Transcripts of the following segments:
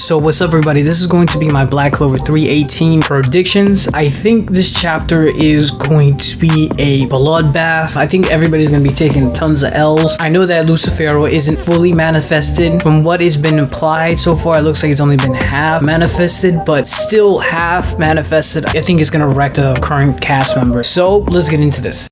So what's up everybody, this is going to be my Black Clover 318 predictions. I think this chapter is going to be a bloodbath. I think everybody's going to be taking tons of L's. I know that Lucifero isn't fully manifested. From what has been implied so far, it looks like it's only been half manifested, but still half manifested. I think it's going to wreck the current cast members. So let's get into this.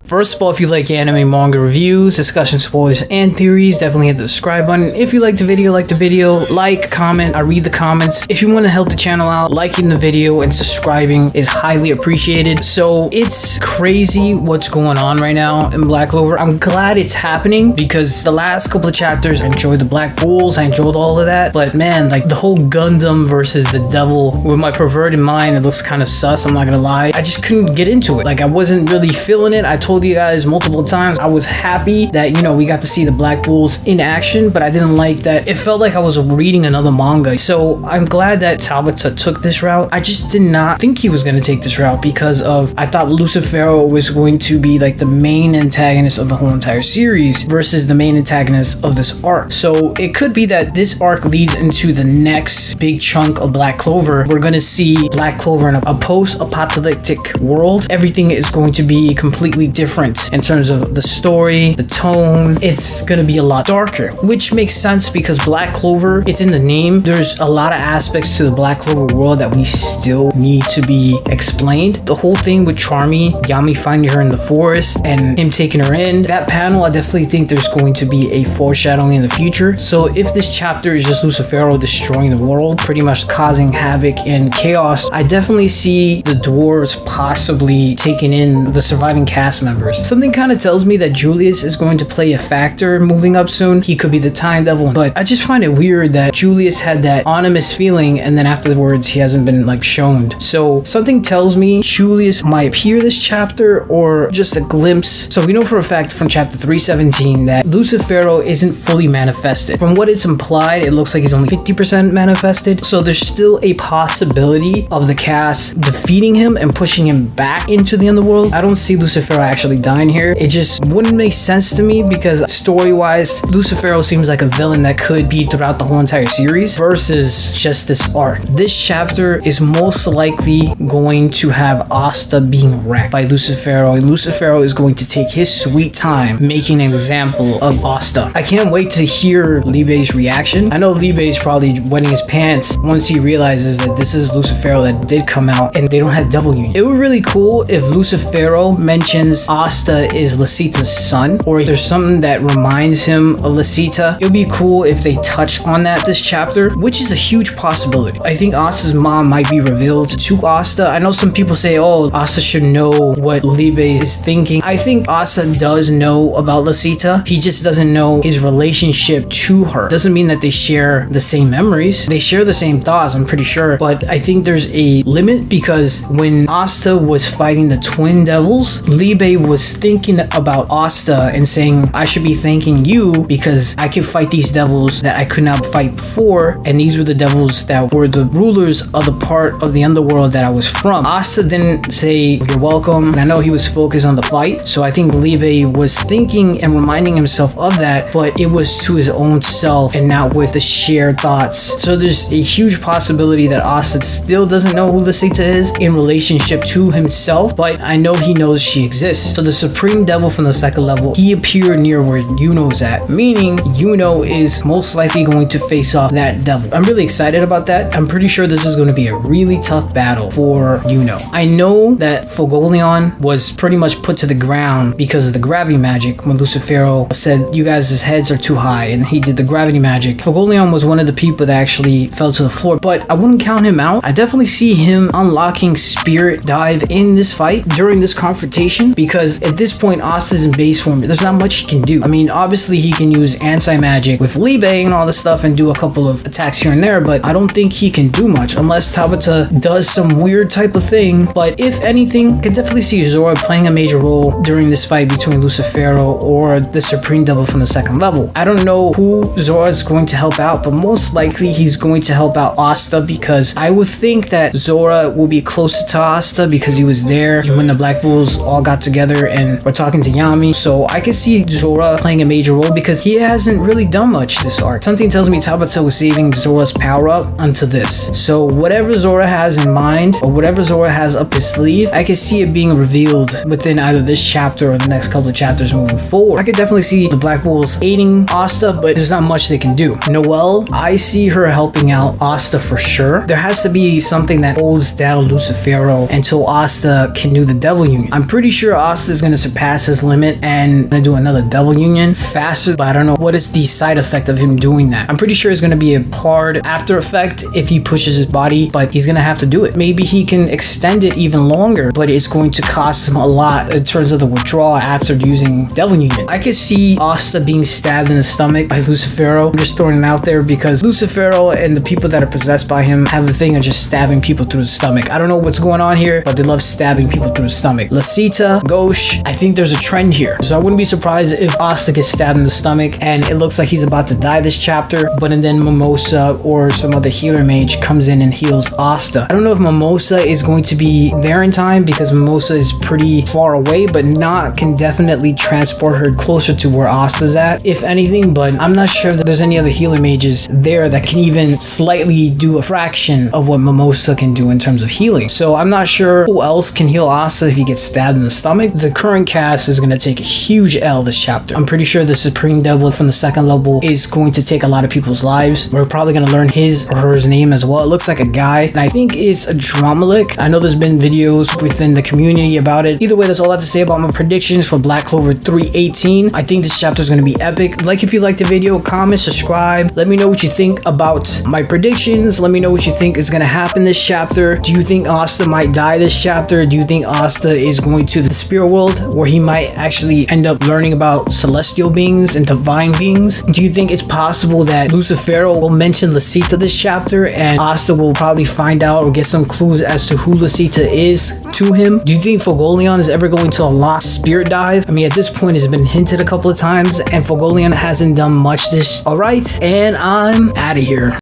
First of all, if you like anime manga reviews, discussion, spoilers, and theories, definitely hit the subscribe button. If you like the video, like, comment. I read the comments. If you want to help the channel out, liking the video and subscribing is highly appreciated. So it's crazy what's going on right now in Black Clover. I'm glad it's happening because the last couple of chapters, I enjoyed the Black Bulls, I enjoyed all of that. But man, like the whole Gundam versus the devil with my perverted mind, it looks kind of sus, I'm not gonna lie. I just couldn't get into it. Like I wasn't really feeling it. I told you guys multiple times I was happy that, you know, we got to see the Black Bulls in action, but I didn't like that it felt like I was reading another manga. So I'm glad that Tabata took this route. I just did not think he was going to take this route because of, I thought Lucifero was going to be like the main antagonist of the whole entire series versus the main antagonist of this arc. So it could be that this arc leads into the next big chunk of Black Clover. We're going to see Black Clover in a post-apocalyptic world. Everything is going to be completely different in terms of the story, the tone. It's gonna be a lot darker, which makes sense because Black Clover, it's in the name. There's a lot of aspects to the Black Clover world that we still need to be explained. The whole thing with Charmy, Yami finding her in the forest and him taking her in, that panel, I definitely think there's going to be a foreshadowing in the future. So if this chapter is just Lucifero destroying the world, pretty much causing havoc and chaos, I definitely see the dwarves possibly taking in the surviving cast members. Something kind of tells me that Julius is going to play a factor moving up soon. He could be the time devil, but I just find it weird that Julius had that ominous feeling and then afterwards he hasn't been like shown. So something tells me Julius might appear this chapter or just a glimpse. So we know for a fact from chapter 317 that Lucifero isn't fully manifested. From what it's implied, it looks like he's only 50% manifested. So there's still a possibility of the cast defeating him and pushing him back into the underworld. I don't see Lucifero actually dying here. It just wouldn't make sense to me because story-wise, Lucifero seems like a villain that could be throughout the whole entire series versus just this arc. This chapter is most likely going to have Asta being wrecked by Lucifero, and Lucifero is going to take his sweet time making an example of Asta. I can't wait to hear Libe's reaction. I know Libe's probably wetting his pants once he realizes that this is Lucifero that did come out and they don't have Devil Union. It would be really cool if Lucifero mentions Asta is Lasita's son, or there's something that reminds him of Lasita. It would be cool if they touch on that this chapter, which is a huge possibility. I think Asta's mom might be revealed to Asta. I know some people say, oh, Asta should know what Libe is thinking. I think Asta does know about Lasita. He just doesn't know his relationship to her. Doesn't mean that they share the same memories. They share the same thoughts, I'm pretty sure. But I think there's a limit because when Asta was fighting the twin devils, Libe was thinking about Asta and saying, I should be thanking you because I can fight these devils that I could not fight before, and these were the devils that were the rulers of the part of the underworld that I was from. Asta didn't say you're welcome. I know he was focused on the fight, so I think Libe was thinking and reminding himself of that, but it was to his own self and not with the shared thoughts. So there's a huge possibility that Asta still doesn't know who Lasita is in relationship to himself, but I know he knows she exists. So the Supreme Devil from the second level, he appeared near where Yuno's at, meaning Yuno is most likely going to face off that devil. I'm really excited about that. I'm pretty sure this is going to be a really tough battle for Yuno. I know that Fogolion was pretty much put to the ground because of the gravity magic when Lucifero said you guys' heads are too high and he did the gravity magic. Fogolion was one of the people that actually fell to the floor, but I wouldn't count him out. I definitely see him unlocking Spirit Dive in this fight during this confrontation because because at this point, Asta's in base form. There's not much he can do. I mean, obviously he can use anti-magic with Libe and all this stuff and do a couple of attacks here and there, but I don't think he can do much unless Tabata does some weird type of thing. But if anything, I can definitely see Zora playing a major role during this fight between Lucifero or the Supreme Devil from the second level. I don't know who Zora is going to help out, but most likely he's going to help out Asta, because I would think that Zora will be closer to Asta because he was there when the Black Bulls all got together and were talking to Yami. So I can see Zora playing a major role because he hasn't really done much this arc. Something tells me Tabata was saving Zora's power up unto this. So whatever Zora has in mind or whatever Zora has up his sleeve, I can see it being revealed within either this chapter or the next couple of chapters moving forward. I could definitely see the Black Bulls aiding Asta, but there's not much they can do. Noelle, I see her helping out Asta for sure. There has to be something that holds down Lucifero until Asta can do the Devil Union. I'm pretty sure Asta is going to surpass his limit and gonna do another Devil Union faster, but I don't know what is the side effect of him doing that. I'm pretty sure it's going to be a hard after effect if he pushes his body, but he's going to have to do it. Maybe he can extend it even longer, but it's going to cost him a lot in terms of the withdrawal after using Devil Union. I could see Asta being stabbed in the stomach by Lucifero. I'm just throwing it out there because Lucifero and the people that are possessed by him have the thing of just stabbing people through the stomach. I don't know what's going on here, but they love stabbing people through the stomach. Lasita, Gauche, I think there's a trend here. So I wouldn't be surprised if Asta gets stabbed in the stomach and it looks like he's about to die this chapter, but then Mimosa or some other healer mage comes in and heals Asta. I don't know if Mimosa is going to be there in time because Mimosa is pretty far away, but Not can definitely transport her closer to where Asta's at, if anything, but I'm not sure that there's any other healer mages there that can even slightly do a fraction of what Mimosa can do in terms of healing. So I'm not sure who else can heal Asta if he gets stabbed in the stomach. The current cast is going to take a huge L this chapter. I'm pretty sure the Supreme Devil from the second level is going to take a lot of people's lives. We're probably going to learn his or her name as well. It looks like a guy, and I think it's a Dramalik. I know there's been videos within the community about it. Either way, that's all I have to say about my predictions for Black Clover 318. I think this chapter is going to be epic. Like if you liked the video, comment, subscribe. Let me know what you think about my predictions. Let me know what you think is going to happen this chapter. Do you think Asta might die this chapter? Do you think Asta is going to the spirit world where he might actually end up learning about celestial beings and divine beings? Do you think it's possible that Lucifero will mention Lasita this chapter and Asta will probably find out or get some clues as to who Lasita is to him? Do you think Fogolion is ever going to unlock Spirit Dive? I mean, at this point, it's been hinted a couple of times and Fogolion hasn't done much this. Alright, and I'm out of here.